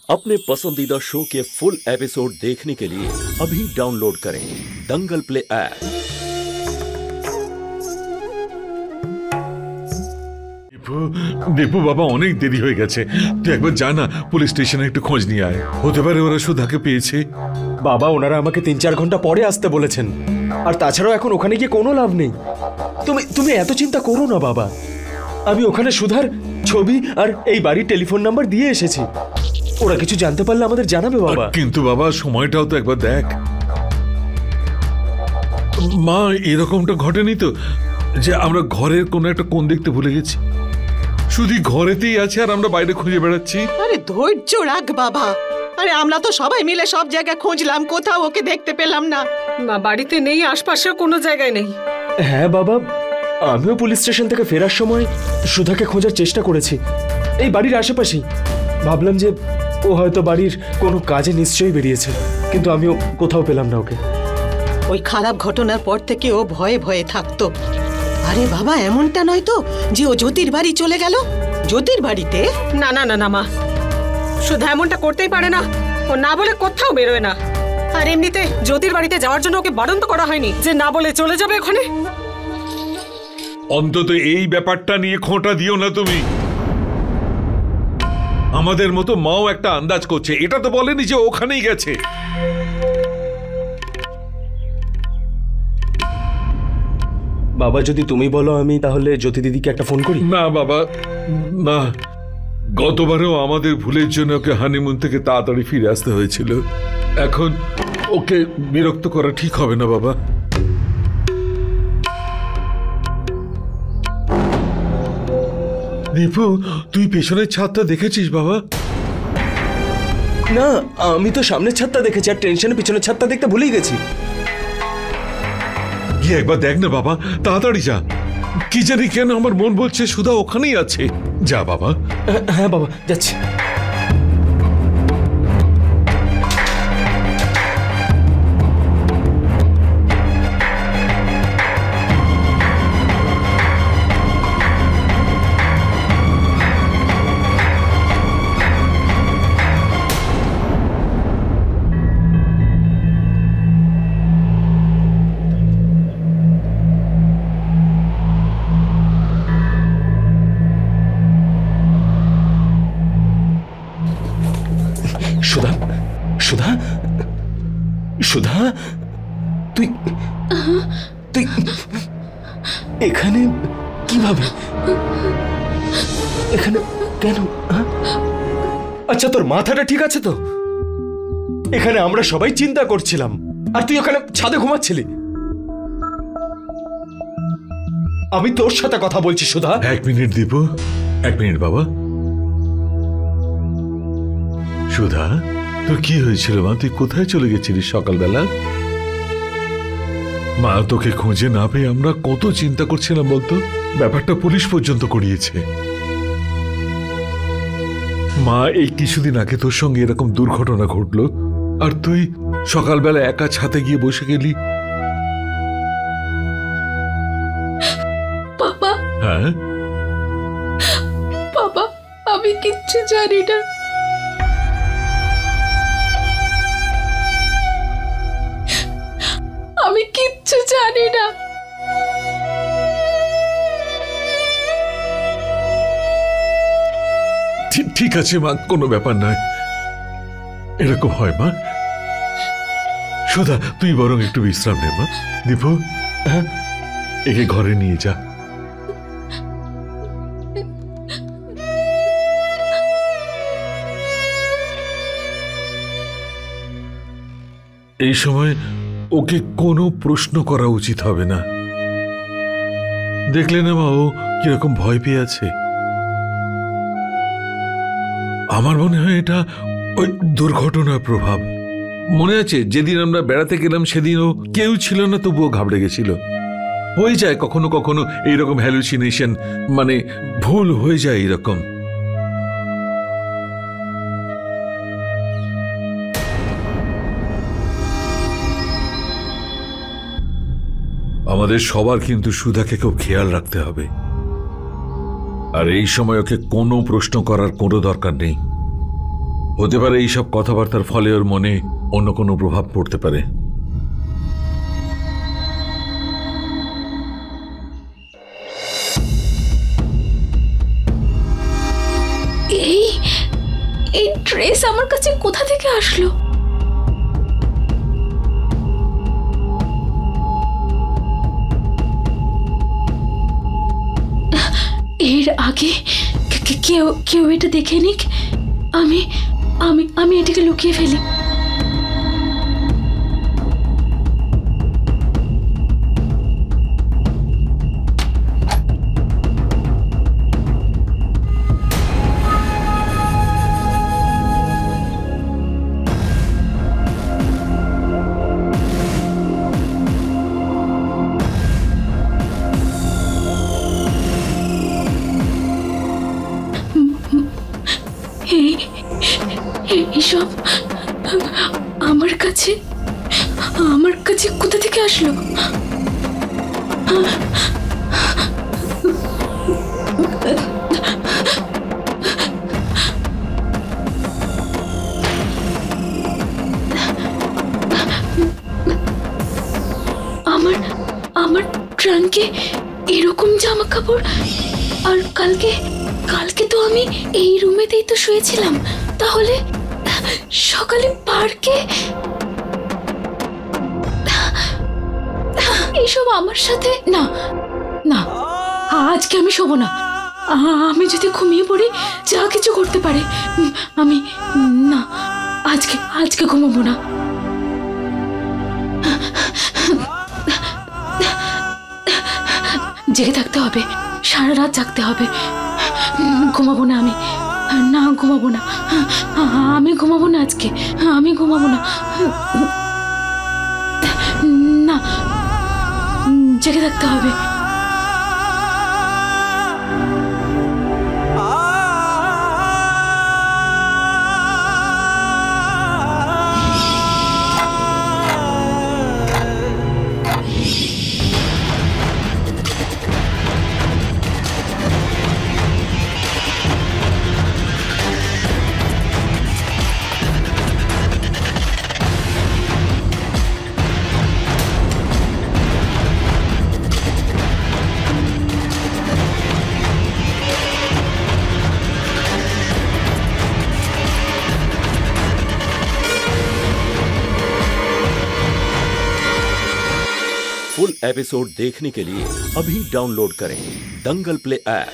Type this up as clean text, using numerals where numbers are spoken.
अपने पसंदीदा शो के फुल एपिसोड देखने के लिए अभी डाउनलोड करें दंगल प्ले ऐप। दीपू बाबा অনেক দেরি হয়ে গেছে, তুই একবার যা না, পুলিশ স্টেশনে একটু খোঁজ নিয়ে আয়। হতে পারে ওরা সুধাকে পেয়েছে। বাবা, ওনারা আমাকে 3-4 ঘন্টা পরে আসতে বলেছেন, আর তাছাড়াও এখন ওখানে গিয়ে কোনো লাভ নেই। তুমি এত চিন্তা করো না বাবা, আমি ওখানে সুধার ছবি আর এই বাড়ির টেলিফোন নাম্বার দিয়ে এসেছি। ওরা কিছু জানতে পারলে আমাদের জানাবে বাবা। কিন্তু বাবা সময়টাও তো একবার দেখ। মা, এরকমটা ঘটেনি তো যে আমরা ঘরের কোনো একটা কোণ দেখতে ভুলে গেছি? শুধু ঘরেতেই আছে আর আমরা বাইরে খুঁজে বেড়াচ্ছি। আরে ধৈর্য রাখ বাবা। আরে আমরা তো সবাই মিলে সব জায়গায় খুঁজলাম, কোথাও ওকে দেখতে পেলাম না। বাড়িতে নেই, আশপাশেও কোনো জায়গায় নেই। হ্যাঁ বাবা, আমিও পুলিশ স্টেশন থেকে ফেরার সময় সুধাকে খোঁজার চেষ্টা করেছি এই বাড়ির আশেপাশেই। ভাবলাম যে ও হয়তো বাড়ির কোনো কাজে নিশ্চয়ই বেরিয়েছে, কিন্তু আমিও কোথাও পেলাম না ওকে। ওই খারাপ ঘটনার পর থেকে ও ভয়ে ভয়ে থাকতো। আরে বাবা, এমনটা নয় তো যে ও জ্যোতির বাড়ি চলে গেল? জ্যোতির বাড়িতে? না না না না মা, সুধা এমনটা করতেই পারে না। ও না বলে কোথাও বেরোয় না। আর এমনিতে জ্যোতির বাড়িতে যাওয়ার জন্য ওকে বারণ তো করা হয়নি যে না বলে চলে যাবে ওখানে। অন্তত এই ব্যাপারটা নিয়ে খোঁটা দিও না তুমি। আমাদের মতো মাও একটা আন্দাজ করছে, এটা তো বলেনি যে ওখানেই গেছে। বাবা, যদি তুমি বলো আমি তাহলে জ্যোতি দিদিকে একটা ফোন করি। না বাবা না, গতবারেও আমাদের ভুলের জন্য ওকে হানিমুন থেকে তাড়াতাড়ি ফিরে আসতে হয়েছিল। এখন ওকে বিরক্ত করা ঠিক হবে না বাবা। দীপু, তুই পেছনের ছাদটা দেখেছিস বাবা? না, আমি তো সামনের ছাদটা দেখেছি, আর টেনশনে পিছনের ছাদটা দেখতে ভুলেই গেছি। গিয়ে একবার দেখ না বাবা, তাড়াতাড়ি যা। কি জানি কেন আমার মন বলছে সুধা ওখানেই আছে। যা বাবা। হ্যাঁ বাবা, যাচ্ছি। সুধা, সুধা, সুধা, তুই এখানে কিভাবে? এখানে কেন? আচ্ছা, তোর মাথাটা ঠিক আছে তো? এখানে আমরা সবাই চিন্তা করছিলাম, আর তুই ওখানে ছাদে ঘুমাচ্ছিলি। আমি তোর সাথে কথা বলছি সুধা। 1 মিনিট দীপু, 1 মিনিট বাবা। সুধা, তোর কি হয়েছিল মা? তুই কোথায় চলে গেছিলিস সকালবেলা? মা, তোকে খুঁজে না পেয়ে আমরা কত চিন্তা করছিলাম বলতো। ব্যাপারটা পুলিশ পর্যন্ত করিয়েছে। মা, এই কিছুদিন আগে তোর সঙ্গে এরকম দুর্ঘটনা ঘটলো, আর তুই সকালবেলা একা ছাদে গিয়ে বসে গেলি। বাবা, হ্যাঁ বাবা, আমি কিচ্ছু জানি না। আমি কিচ্ছু জানি না। ঠিক আছে মা, কোনো ব্যাপার নয়। এরকম হয় মা। সুধা, তুই বরং একটু বিশ্রাম নে মা। দীপু, একে ঘরে নিয়ে যা। এই সময় ওকে কোনো প্রশ্ন করা উচিত হবে না। দেখলে না মা, ও কিরকম ভয় পেয়ে আছে। আমার মনে হয় এটা ওই দুর্ঘটনার প্রভাব। মনে আছে যেদিন আমরা বেড়াতে গেলাম সেদিনও কেউ ছিল না, তবুও ঘাবড়ে গেছিল। হয়ে যায় কখনো কখনো এইরকম হ্যালুসিনেশন, মানে ভুল হয়ে যায় এইরকম। আমাদের সবার কিন্তু সুধাকে খুব খেয়াল রাখতে হবে। আর এই সময় ওকে কোনো প্রশ্ন করার কোনো দরকার নেই। হতে পারে এইসব কথাবার্তার ফলে ওর মনে অন্য কোনো প্রভাব পড়তে পারে। এই ড্রেস আমার কাছে কোথা থেকে আসলো? এর আগে কেউ এটা দেখে নিক, আমি আমি আমি এটাকে লুকিয়ে ফেলি। এসব আমার কাছে কোথা থেকে আসলো? আমার ট্রাঙ্কে এরকম জামা কাপড়, আর কালকে তো আমি এই রুমেতেই তো শুয়েছিলাম, তাহলে সকালে পার্কে এসব আমার সাথে? না না, আজকে আমি শোবো না। আমি যদি ঘুমিয়ে পড়ি যা কিছু করতে পারে। আমি না, আজকে ঘুমাবো না। জেগে থাকতে হবে, সারা রাত জাগতে হবে। ঘুমাবো না আমি, না ঘুমাবো না, আমি ঘুমাবো না আজকে, আমি ঘুমাবো না, না জেগে থাকতে হবে। फुल एपिसोड देखने के लिए अभी डाउनलोड करें दंगल प्ले ऐप।